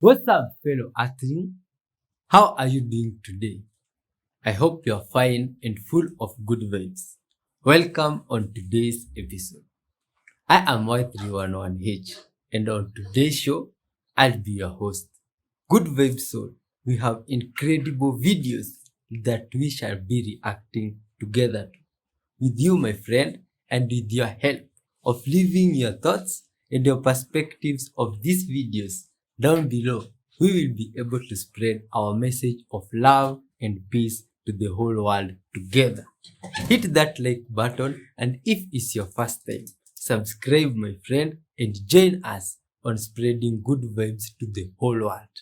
What's up, fellow Earthling? How are you doing today? I hope you're fine and full of good vibes. Welcome on today's episode. I am Y311H, and on today's show, I'll be your host. Good vibes soul, we have incredible videos that we shall be reacting together to. With you, my friend, and with your help of leaving your thoughts and your perspectives of these videos down below, we will be able to spread our message of love and peace to the whole world together. Hit that like button, and if it's your first time, subscribe, my friend, and join us on spreading good vibes to the whole world.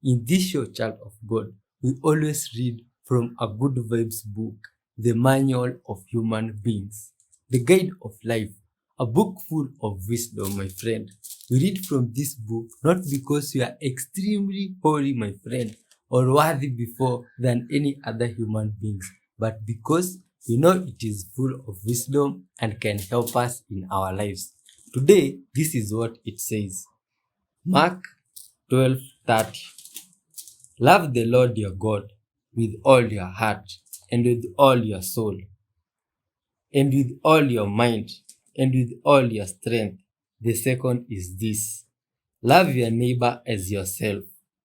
In this show, Child of God, we always read from a good vibes book, the Manual of Human Beings, the Guide of Life, a book full of wisdom, my friend. We read from this book not because we are extremely holy, my friend, or worthy before than any other human beings, but because we know it is full of wisdom and can help us in our lives. Today, this is what it says. Mark 12:30. Love the Lord your God with all your heart and with all your soul and with all your mind and with all your strength. The second is this: love your neighbor as yourself.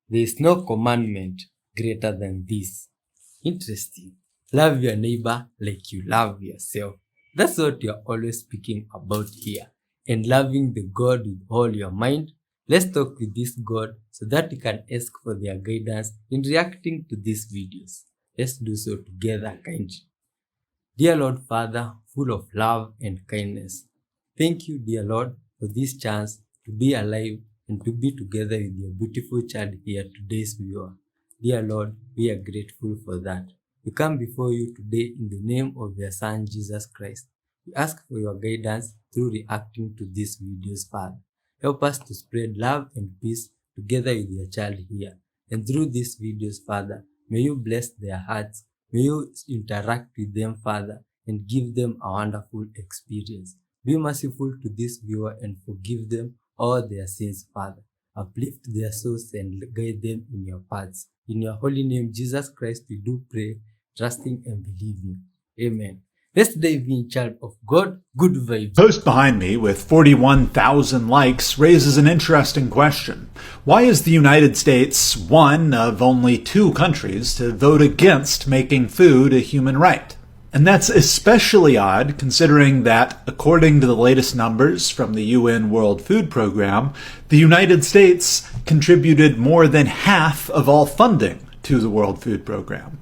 There is no commandment greater than this. Interesting. Love your neighbor like you love yourself. That's what you're always speaking about here. And loving the God with all your mind. Let's talk with this God so that you can ask for their guidance in reacting to these videos. Let's do so together kindly. Dear Lord Father, full of love and kindness, thank you, dear Lord, for this chance to be alive and to be together with your beautiful child here, today's viewer. Dear Lord, we are grateful for that. We come before you today in the name of your Son, Jesus Christ. We ask for your guidance through reacting to these videos, Father. Help us to spread love and peace together with your child here. And through these videos, Father, may you bless their hearts. May you interact with them, Father, and give them a wonderful experience. Be merciful to this viewer and forgive them all their sins, Father. Uplift their souls and guide them in your paths. In your holy name, Jesus Christ, we do pray, trusting and believing. Amen. Let's dive in, child of God. Good vibes. Post behind me with 41,000 likes raises an interesting question. Why is the United States one of only 2 countries to vote against making food a human right? And that's especially odd considering that, according to the latest numbers from the UN World Food Program, the United States contributed more than half of all funding to the World Food Program.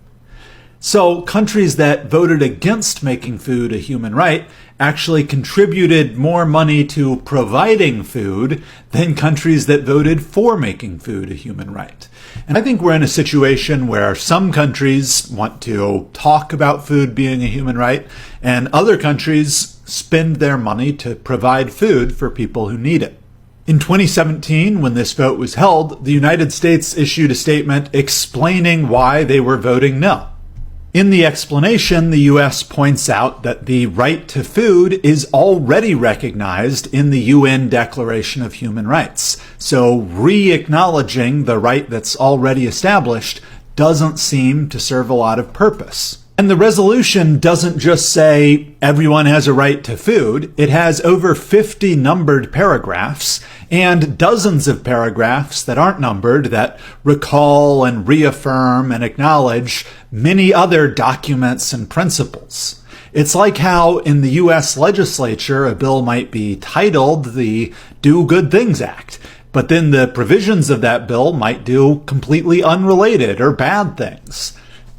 So countries that voted against making food a human right actually contributed more money to providing food than countries that voted for making food a human right. And I think we're in a situation where some countries want to talk about food being a human right, and other countries spend their money to provide food for people who need it. In 2017, when this vote was held, the United States issued a statement explaining why they were voting no. In the explanation, the U.S. points out that the right to food is already recognized in the UN Declaration of Human Rights. So re-acknowledging the right that's already established doesn't seem to serve a lot of purpose. And the resolution doesn't just say everyone has a right to food. It has over 50 numbered paragraphs and dozens of paragraphs that aren't numbered that recall and reaffirm and acknowledge many other documents and principles. It's like how in the U.S. legislature a bill might be titled the Do Good Things Act, but then the provisions of that bill might do completely unrelated or bad things.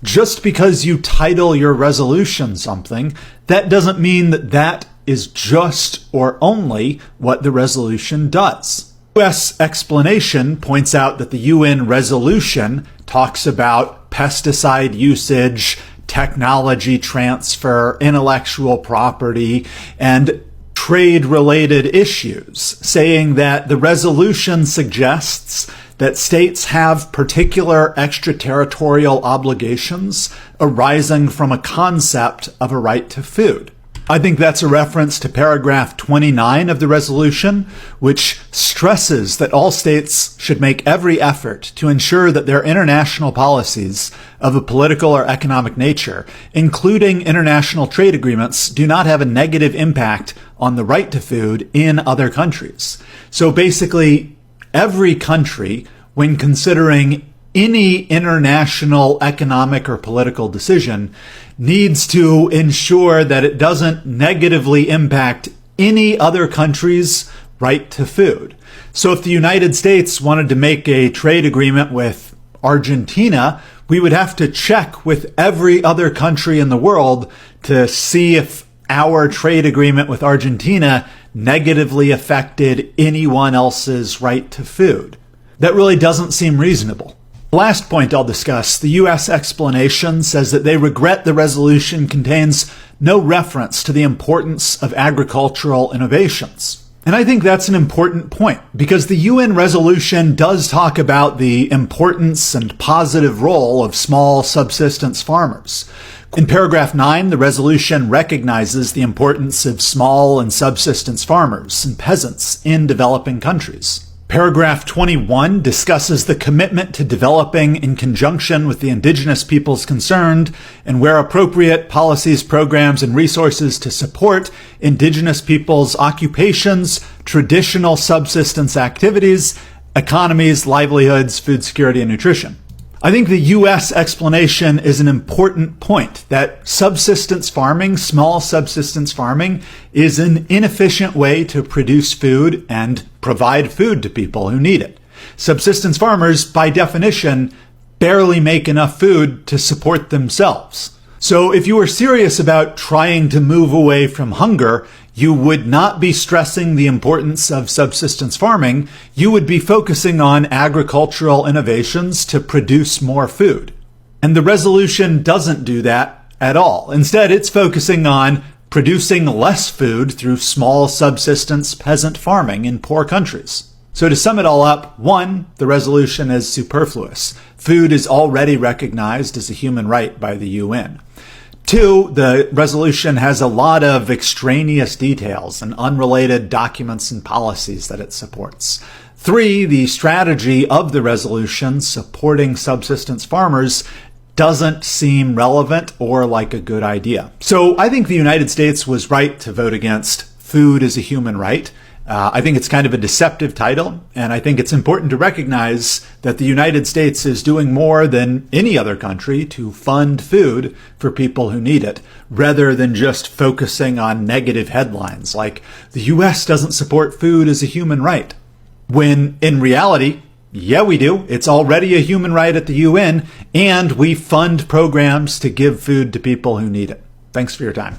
Just because you title your resolution something, that doesn't mean that that is just or only what the resolution does. The U.S. explanation points out that the UN resolution talks about pesticide usage, technology transfer, intellectual property, and trade-related issues, saying that the resolution suggests that states have particular extraterritorial obligations arising from a concept of a right to food. I think that's a reference to paragraph 29 of the resolution, which stresses that all states should make every effort to ensure that their international policies of a political or economic nature, including international trade agreements, do not have a negative impact on the right to food in other countries. So basically, every country, when considering any international economic or political decision, needs to ensure that it doesn't negatively impact any other country's right to food. So if the United States wanted to make a trade agreement with Argentina, we would have to check with every other country in the world to see if our trade agreement with Argentina negatively affected anyone else's right to food. That really doesn't seem reasonable. The last point I'll discuss, the U.S. explanation says that they regret the resolution contains no reference to the importance of agricultural innovations. And I think that's an important point because the UN resolution does talk about the importance and positive role of small subsistence farmers. In paragraph 9, the resolution recognizes the importance of small and subsistence farmers and peasants in developing countries. Paragraph 21 discusses the commitment to developing in conjunction with the indigenous peoples concerned and where appropriate policies, programs, and resources to support indigenous peoples' occupations, traditional subsistence activities, economies, livelihoods, food security, and nutrition. I think the U.S. explanation is an important point that subsistence farming, small subsistence farming, is an inefficient way to produce food and provide food to people who need it. Subsistence farmers, by definition, barely make enough food to support themselves. So if you were serious about trying to move away from hunger, you would not be stressing the importance of subsistence farming. You would be focusing on agricultural innovations to produce more food. And the resolution doesn't do that at all. Instead, it's focusing on producing less food through small subsistence peasant farming in poor countries. So to sum it all up, 1, the resolution is superfluous. Food is already recognized as a human right by the UN. 2, the resolution has a lot of extraneous details and unrelated documents and policies that it supports. 3, the strategy of the resolution supporting subsistence farmers doesn't seem relevant or like a good idea. So I think the United States was right to vote against food as a human right. I think it's kind of a deceptive title, and I think it's important to recognize that the United States is doing more than any other country to fund food for people who need it, rather than just focusing on negative headlines like, the U.S. doesn't support food as a human right. When in reality, yeah, we do. It's already a human right at the UN, and we fund programs to give food to people who need it. Thanks for your time.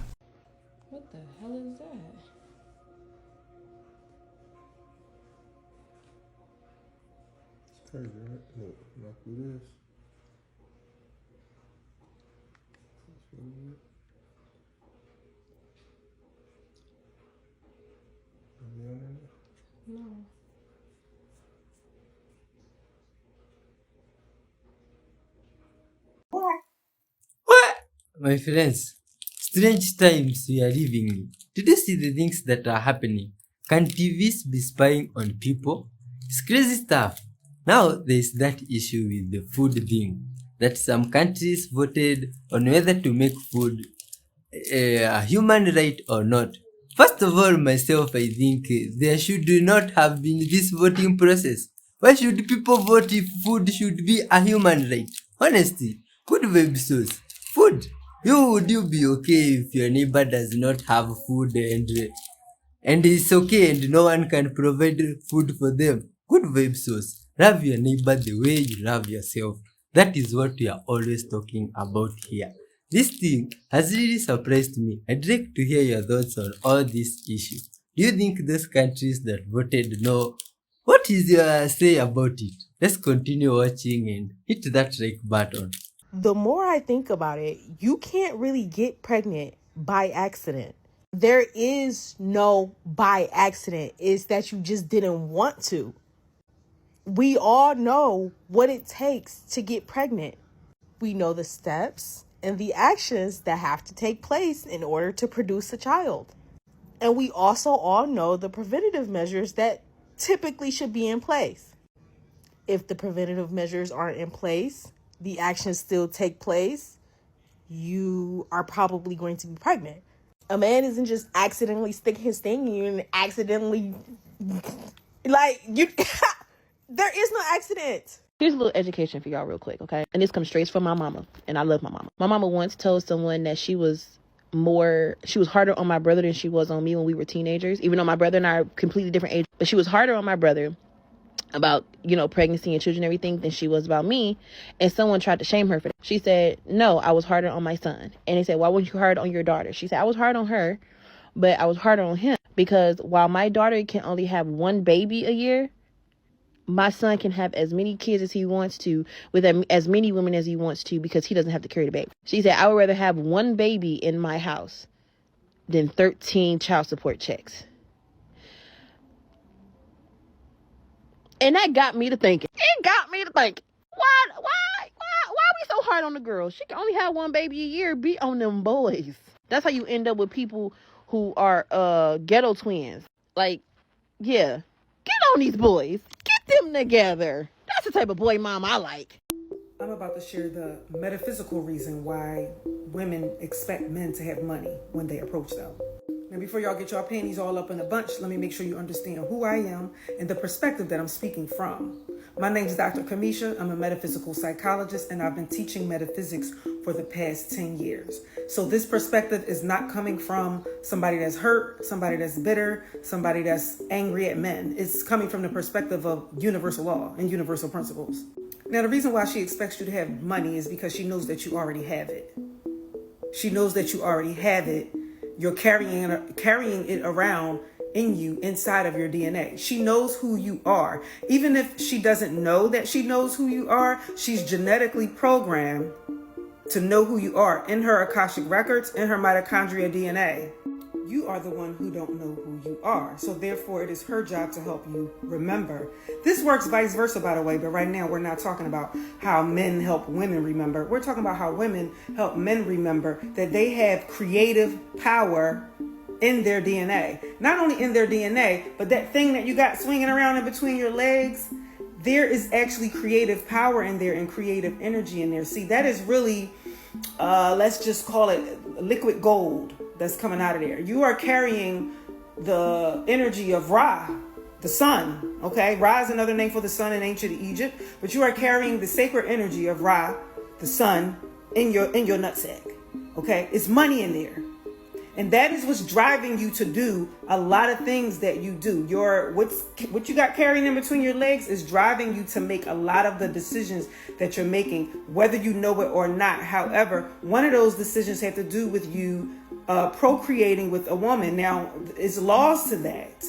What the hell is that? It's crazy, right? Look, when I do this. No. What? My friends, strange times we are living in. Did you see the things that are happening? Can TVs be spying on people? It's crazy stuff. Now there's that issue with the food thing, that some countries voted on whether to make food a human right or not. First of all, myself, I think there should not have been this voting process. Why should people vote if food should be a human right? Honestly, good vibe source. Food. Would you be okay if your neighbor does not have food and it's okay and no one can provide food for them? Good vibe source. Love your neighbor the way you love yourself. That is what we are always talking about here. This thing has really surprised me. I'd like to hear your thoughts on all these issues. Do you think those countries that voted no? What is your say about it? Let's continue watching and hit that like button. The more I think about it, you can't really get pregnant by accident. There is no by accident. It's that you just didn't want to. We all know what it takes to get pregnant. We know the steps and the actions that have to take place in order to produce a child. And we also all know the preventative measures that typically should be in place. If the preventative measures aren't in place, the actions still take place, you are probably going to be pregnant. A man isn't just accidentally sticking his thing in you and accidentally, like, you. There is no accident. Here's a little education for y'all real quick, okay? And this comes straight from my mama, and I love my mama. My mama once told someone that she was harder on my brother than she was on me when we were teenagers, even though my brother and I are completely different age, but she was harder on my brother about, pregnancy and children and everything than she was about me. And someone tried to shame her for that. She said, no, I was harder on my son. And they said, why weren't you hard on your daughter? She said, I was hard on her, but I was harder on him because while my daughter can only have one baby a year, my son can have as many kids as he wants to with as many women as he wants to because he doesn't have to carry the baby. She said, I would rather have one baby in my house than 13 child support checks. And that got me to thinking. Why we so hard on the girls? She can only have one baby a year. Be on them boys. That's how you end up with people who are ghetto twins. Like, yeah, get on these boys. Get them together. That's the type of boy mom I like. I'm about to share the metaphysical reason why women expect men to have money when they approach them. Now, before y'all get y'all panties all up in a bunch, let me make sure you understand who I am and the perspective that I'm speaking from. My name is Dr. Kamisha. I'm a metaphysical psychologist, and I've been teaching metaphysics for the past 10 years. So this perspective is not coming from somebody that's hurt, somebody that's bitter, somebody that's angry at men. It's coming from the perspective of universal law and universal principles. Now, the reason why she expects you to have money is because she knows that you already have it. She knows that you already have it. You're carrying it around in you, inside of your DNA. She knows who you are. Even if she doesn't know that she knows who you are, she's genetically programmed to know who you are in her Akashic records, in her mitochondria DNA. You are the one who don't know who you are. So therefore, it is her job to help you remember. This works vice versa, by the way, but right now we're not talking about how men help women remember. We're talking about how women help men remember that they have creative power in their DNA. Not only in their DNA, but that thing that you got swinging around in between your legs, there is actually creative power in there and creative energy in there. See, that is really, let's just call it liquid gold that's coming out of there. You are carrying the energy of Ra, the sun, okay? Ra is another name for the sun in ancient Egypt, but you are carrying the sacred energy of Ra, the sun, in your nutsack, okay? It's money in there. And that is what's driving you to do a lot of things that you do. What you got carrying in between your legs is driving you to make a lot of the decisions that you're making, whether you know it or not. However, one of those decisions have to do with you procreating with a woman. Now, it's laws to that.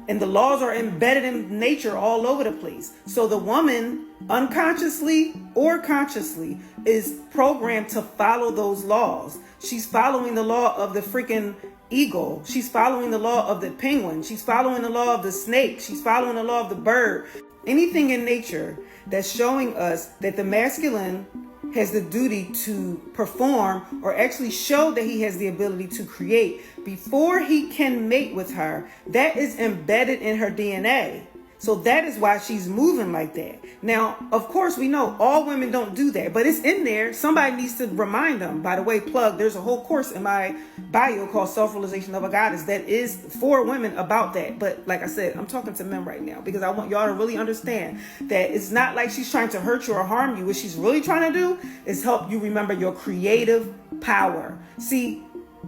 And the laws are embedded in nature all over the place. So the woman, unconsciously or consciously, is programmed to follow those laws. She's following the law of the freaking eagle. She's following the law of the penguin. She's following the law of the snake. She's following the law of the bird. Anything in nature that's showing us that the masculine has the duty to perform or actually show that he has the ability to create before he can mate with her, that is embedded in her DNA. So that is why she's moving like that. Now, of course, we know all women don't do that, but it's in there. Somebody needs to remind them. By the way, plug, there's a whole course in my bio called Self-Realization of a Goddess that is for women about that. But like I said, I'm talking to men right now because I want y'all to really understand that it's not like she's trying to hurt you or harm you. What she's really trying to do is help you remember your creative power. See,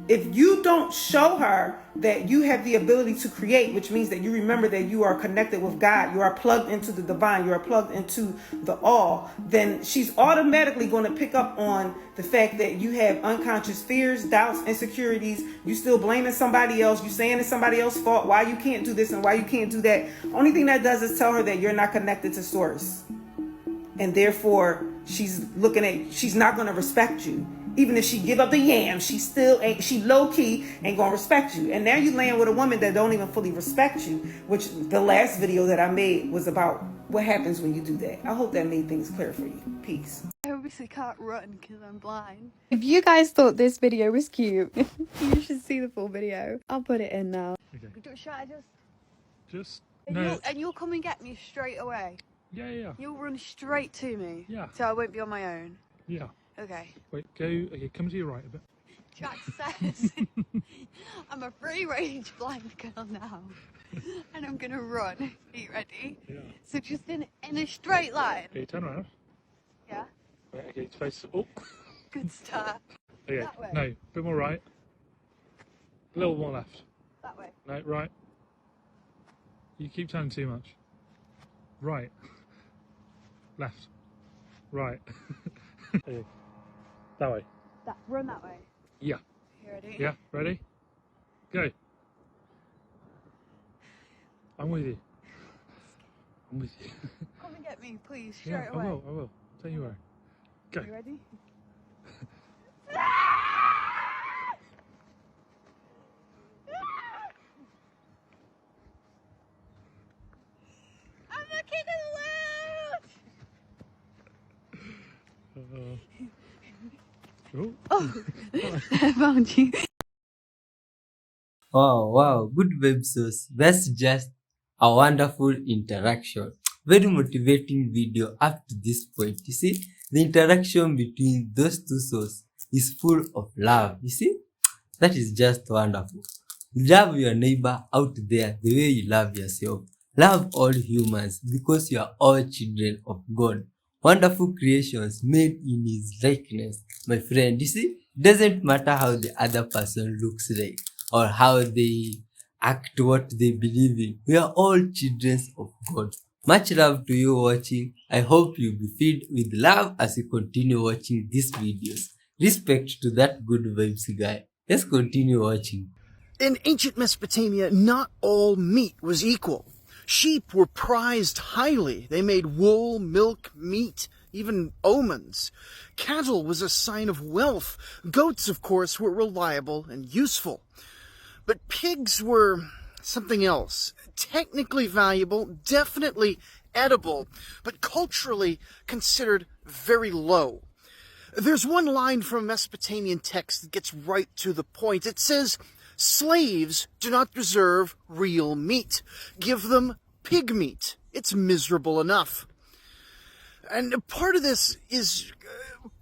if you don't show her that you have the ability to create, which means that you remember that you are connected with God, you are plugged into the divine, you are plugged into the all, then she's automatically going to pick up on the fact that you have unconscious fears, doubts, insecurities. You still blaming somebody else. You saying it's somebody else's fault, why you can't do this and why you can't do that. Only thing that does is tell her that you're not connected to source. And therefore, she's not going to respect you. Even if she give up the yam, she low-key ain't gonna respect you. And now you laying with a woman that don't even fully respect you, which the last video that I made was about what happens when you do that. I hope that made things clear for you. Peace. I obviously can't run because I'm blind. If you guys thought this video was cute, you should see the full video. I'll put it in now. Okay. Should I Just and no. you'll come and get me straight away. Yeah. You'll run straight to me. Yeah. So I won't be on my own. Yeah. Okay. Wait. Go. Okay. Come to your right a bit. Jack says I'm a free range blind girl now. And I'm gonna run. Are you ready? Yeah. So just in a straight line. Okay. Turn around. Yeah. Right, okay. Face. Oh. Good start. Okay. That way. No. A bit more right. A little more left. That way. No. Right. You keep turning too much. Right. Left. Right. Okay. That way. Run that way. Yeah. You ready? Yeah. Ready? Go. I'm with you. I'm with you. Come and get me, please, straight Yeah, away. I will. Tell you where. Go. You ready? I'm the king of the world! Oh. I found you. Wow, good web source. That's just a wonderful interaction. Very motivating video up to this point. You see, the interaction between those two sources is full of love. You see, that is just wonderful. Love your neighbor out there the way you love yourself. Love all humans because you are all children of God. Wonderful creations made in His likeness. My friend, you see, it doesn't matter how the other person looks like or how they act, what they believe in. We are all children of God. Much love to you watching. I hope you be filled with love as you continue watching these videos. Respect to that good vibes guy. Let's continue watching. In ancient Mesopotamia, not all meat was equal. Sheep were prized highly. They made wool, milk, meat, even omens. Cattle was a sign of wealth. Goats, of course, were reliable and useful. But pigs were something else. Technically valuable, definitely edible, but culturally considered very low. There's one line from a Mesopotamian text that gets right to the point. It says, "Slaves do not deserve real meat. Give them pig meat. It's miserable enough." And part of this is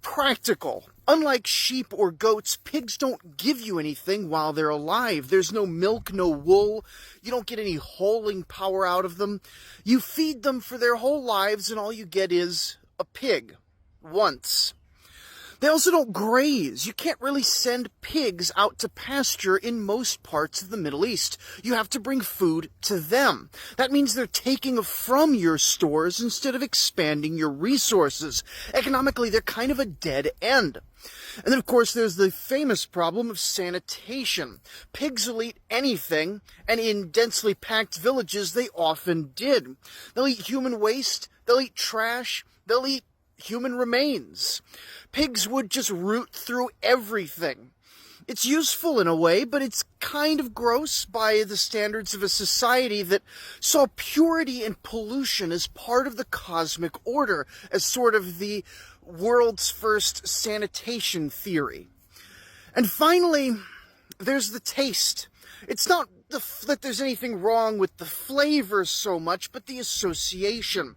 practical. Unlike sheep or goats, pigs don't give you anything while they're alive. There's no milk, no wool. You don't get any hauling power out of them. You feed them for their whole lives, and all you get is a pig. Once. They also don't graze. You can't really send pigs out to pasture in most parts of the Middle East. You have to bring food to them. That means they're taking from your stores instead of expanding your resources. Economically, they're kind of a dead end. And then, of course, there's the famous problem of sanitation. Pigs will eat anything, and in densely packed villages, they often did. They'll eat human waste, they'll eat trash, they'll eat human remains. Pigs would just root through everything. It's useful in a way, but it's kind of gross by the standards of a society that saw purity and pollution as part of the cosmic order, as sort of the world's first sanitation theory. And finally, there's the taste. It's not that there's anything wrong with the flavor so much, but the association.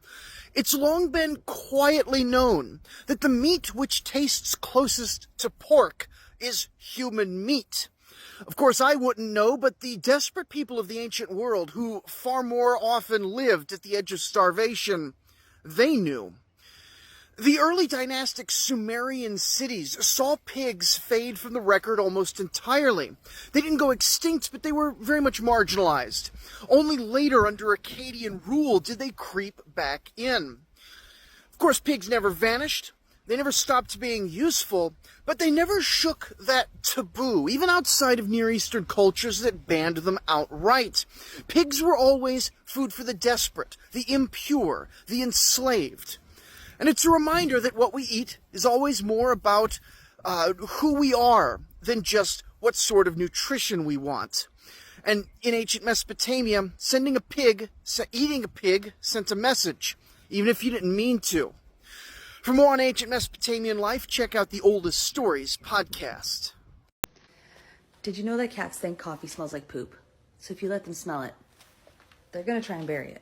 It's long been quietly known that the meat which tastes closest to pork is human meat. Of course, I wouldn't know, but the desperate people of the ancient world, who far more often lived at the edge of starvation, they knew. The early dynastic Sumerian cities saw pigs fade from the record almost entirely. They didn't go extinct, but they were very much marginalized. Only later, under Akkadian rule, did they creep back in. Of course, pigs never vanished. They never stopped being useful, but they never shook that taboo, even outside of Near Eastern cultures that banned them outright. Pigs were always food for the desperate, the impure, the enslaved. And it's a reminder that what we eat is always more about who we are than just what sort of nutrition we want. And in ancient Mesopotamia, eating a pig sent a message. even if you didn't mean to. For more on ancient Mesopotamian life, check out the Oldest Stories podcast. Did you know that cats think coffee smells like poop? So if you let them smell it, they're gonna try and bury it.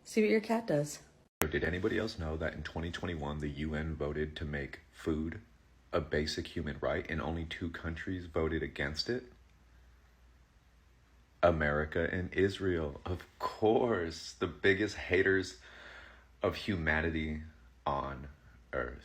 See what your cat does. Did anybody else know that in 2021 the UN voted to make food a basic human right and only 2 countries voted against it? America and Israel, of course, the biggest haters of humanity on earth.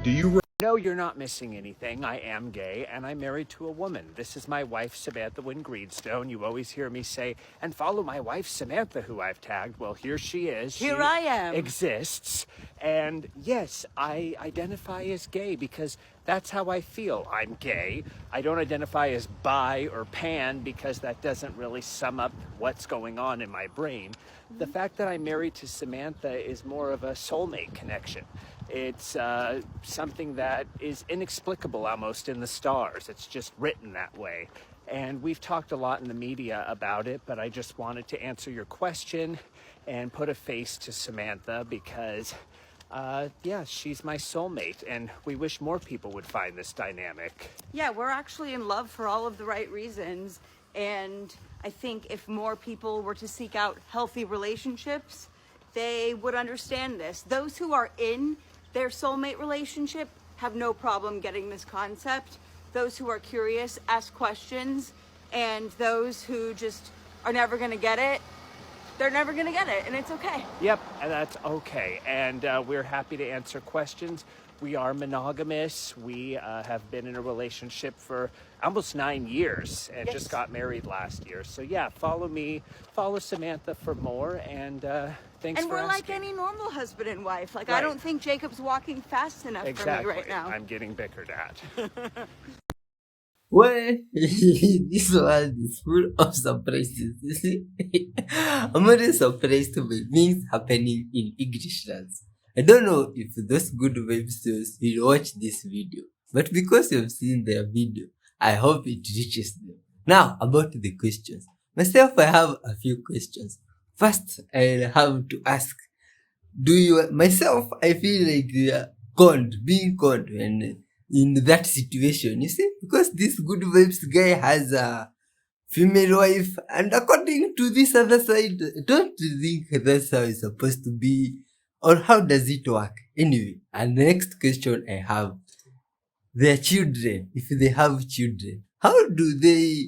Do you No, you're not missing anything. I am gay, and I'm married to a woman. This is my wife, Samantha Wynn Greenstone. You always hear me say, and follow my wife, Samantha, who I've tagged. Well, here she is. Here I am. Exists. And yes, I identify as gay because that's how I feel. I'm gay. I don't identify as bi or pan because that doesn't really sum up what's going on in my brain. The fact that I'm married to Samantha is more of a soulmate connection. It's something that is inexplicable almost in the stars. It's just written that way. And we've talked a lot in the media about it, but I just wanted to answer your question and put a face to Samantha because, yeah, she's my soulmate, and we wish more people would find this dynamic. Yeah, we're actually in love for all of the right reasons. And I think if more people were to seek out healthy relationships, they would understand this. Those who are in their soulmate relationship have no problem getting this concept. Those who are curious ask questions, and those who just are never gonna get it, they're never gonna get it, and it's okay. Yep, and that's okay. And we're happy to answer questions. We are monogamous. We have been in a relationship for almost 9 years and just got married last year. So yeah, follow me, follow Samantha for more, and thanks And for we're like asking. any normal husband and wife. Like, Right. I don't think Jacob's walking fast enough for me right now. I'm getting bickered at. Well, this world is full of surprises. You see, I'm always surprised by things happening in English lands. I don't know if those good web stores will watch this video, but because you've seen their video, I hope it reaches them. Now, about the questions. Myself, I have a few questions. First, I'll have to ask, myself, I feel like they are being conned when in that situation, you see, because this good vibes guy has a female wife, and according to this other side, don't think that's how it's supposed to be, or how does it work? Anyway, and the next question I have, their children, if they have children, how do they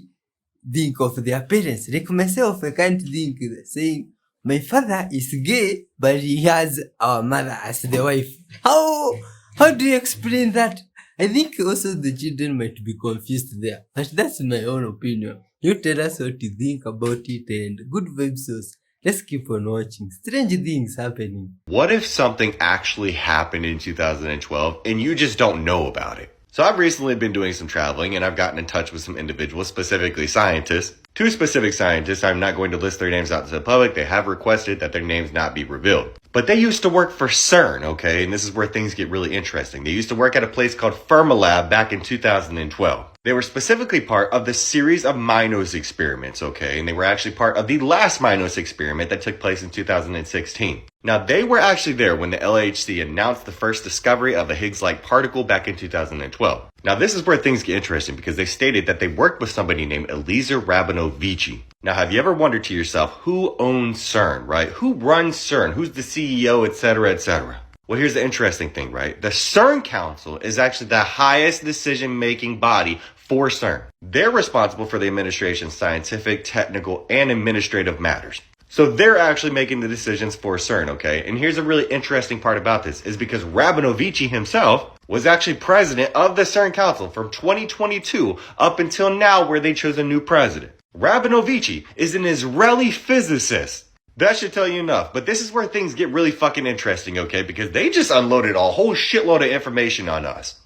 think of their parents? Like myself, I can't think saying, my father is gay, but he has our mother as the wife. How do you explain that? I think also the children might be confused there, but that's my own opinion. You tell us what you think about it, and good vibes sauce. Let's keep on watching. Strange things happening. What if something actually happened in 2012 and you just don't know about it? So I've recently been doing some traveling and I've gotten in touch with some individuals, specifically scientists. 2 specific scientists, I'm not going to list their names out to the public. They have requested that their names not be revealed. But they used to work for CERN, okay? And this is where things get really interesting. They used to work at a place called Fermilab back in 2012. They were specifically part of the series of Minos experiments, okay? And they were actually part of the last Minos experiment that took place in 2016. Now, they were actually there when the LHC announced the first discovery of a Higgs-like particle back in 2012. Now, this is where things get interesting because they stated that they worked with somebody named Eliezer Rabinovici. Now, have you ever wondered to yourself, who owns CERN, right? Who runs CERN? Who's the CEO, etc., etc.? Well, here's the interesting thing, right? The CERN Council is actually the highest decision-making body for CERN. They're responsible for the administration's scientific, technical, and administrative matters. So they're actually making the decisions for CERN, okay? And here's a really interesting part about this, is because Rabinovici himself was actually president of the CERN Council from 2022 up until now, where they chose a new president. Rabinovici is an Israeli physicist. That should tell you enough. But this is where things get really fucking interesting, okay? Because they just unloaded a whole shitload of information on us.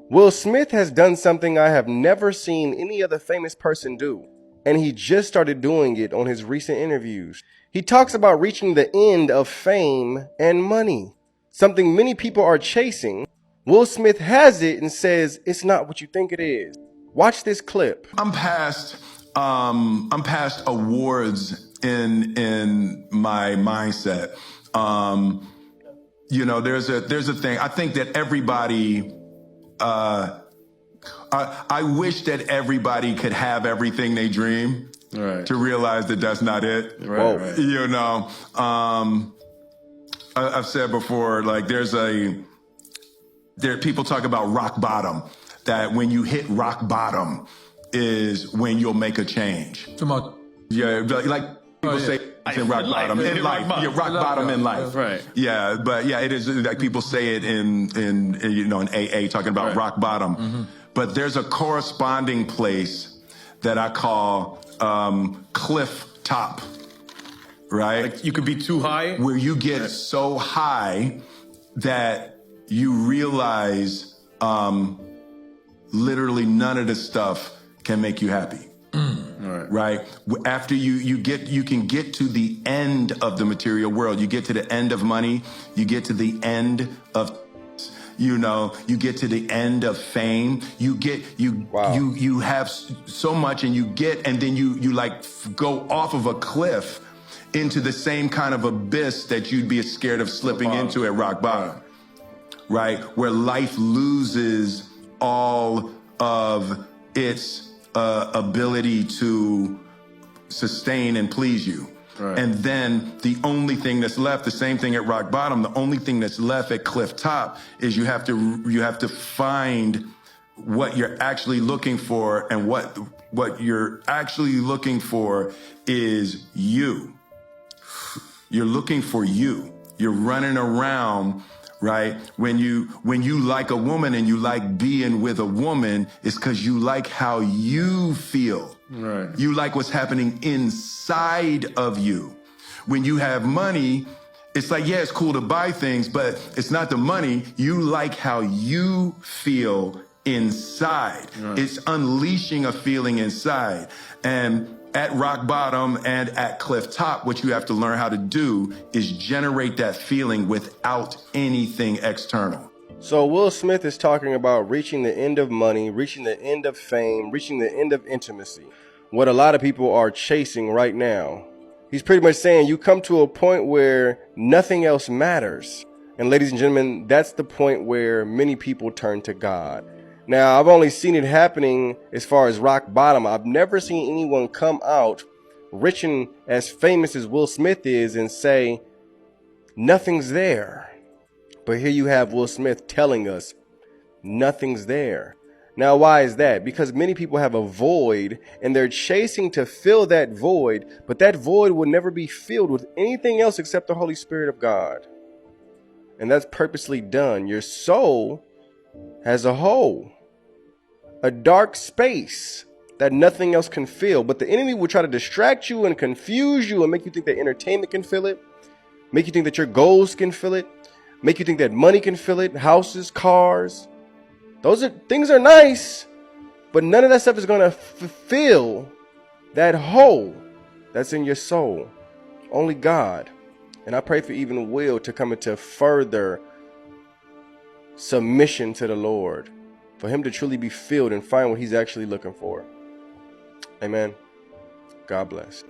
Will Smith has done something I have never seen any other famous person do. And he just started doing it on his recent interviews. He talks about reaching the end of fame and money, something many people are chasing. Will Smith has it and says it's not what you think it is. Watch this clip. I'm past awards in my mindset. There's a thing. I think that everybody. I wish that everybody could have everything they dream. Right. To realize that that's not it. Right. I've said before, like people talk about rock bottom. That when you hit rock bottom is when you'll make a change. Yeah, like people say in rock bottom in life. Yeah, rock bottom in life. Right. Yeah, but yeah, it is like people say it in AA talking about rock bottom. Mm-hmm. But there's a corresponding place that I call cliff top. Right? Like you could be too high. Where you get so high that you realize literally none of the stuff can make you happy. Right. After you can get to the end of the material world. You get to the end of money. You get to the end of, you get to the end of fame. You have so much and then you like go off of a cliff into the same kind of abyss that you'd be scared of slipping into at rock bottom. Right. Where life loses all of its ability to sustain and please you. Right. And then the only thing that's left, the same thing at rock bottom, the only thing that's left at cliff top is you have to find what you're actually looking for, and what you're actually looking for is you. You're looking for you. You're running around. Right? When you like a woman and you like being with a woman, it's because you like how you feel. Right. You like what's happening inside of you. When you have money, it's like, yeah, it's cool to buy things, but it's not the money. You like how you feel inside. Right. It's unleashing a feeling inside. And at rock bottom and at cliff top, what you have to learn how to do is generate that feeling without anything external. So Will Smith is talking about reaching the end of money, reaching the end of fame, reaching the end of intimacy. What a lot of people are chasing right now. He's pretty much saying you come to a point where nothing else matters. And ladies and gentlemen, that's the point where many people turn to God. Now, I've only seen it happening as far as rock bottom. I've never seen anyone come out rich and as famous as Will Smith is and say, nothing's there. But here you have Will Smith telling us nothing's there. Now, why is that? Because many people have a void and they're chasing to fill that void, but that void will never be filled with anything else except the Holy Spirit of God. And that's purposely done. Your soul has a hole. A dark space that nothing else can fill. But the enemy will try to distract you and confuse you and make you think that entertainment can fill it. Make you think that your goals can fill it. Make you think that money can fill it. Houses, cars. Things are nice. But none of that stuff is going to fulfill that hole that's in your soul. Only God. And I pray for even Will to come into further submission to the Lord. For him to truly be filled and find what he's actually looking for. Amen. God bless.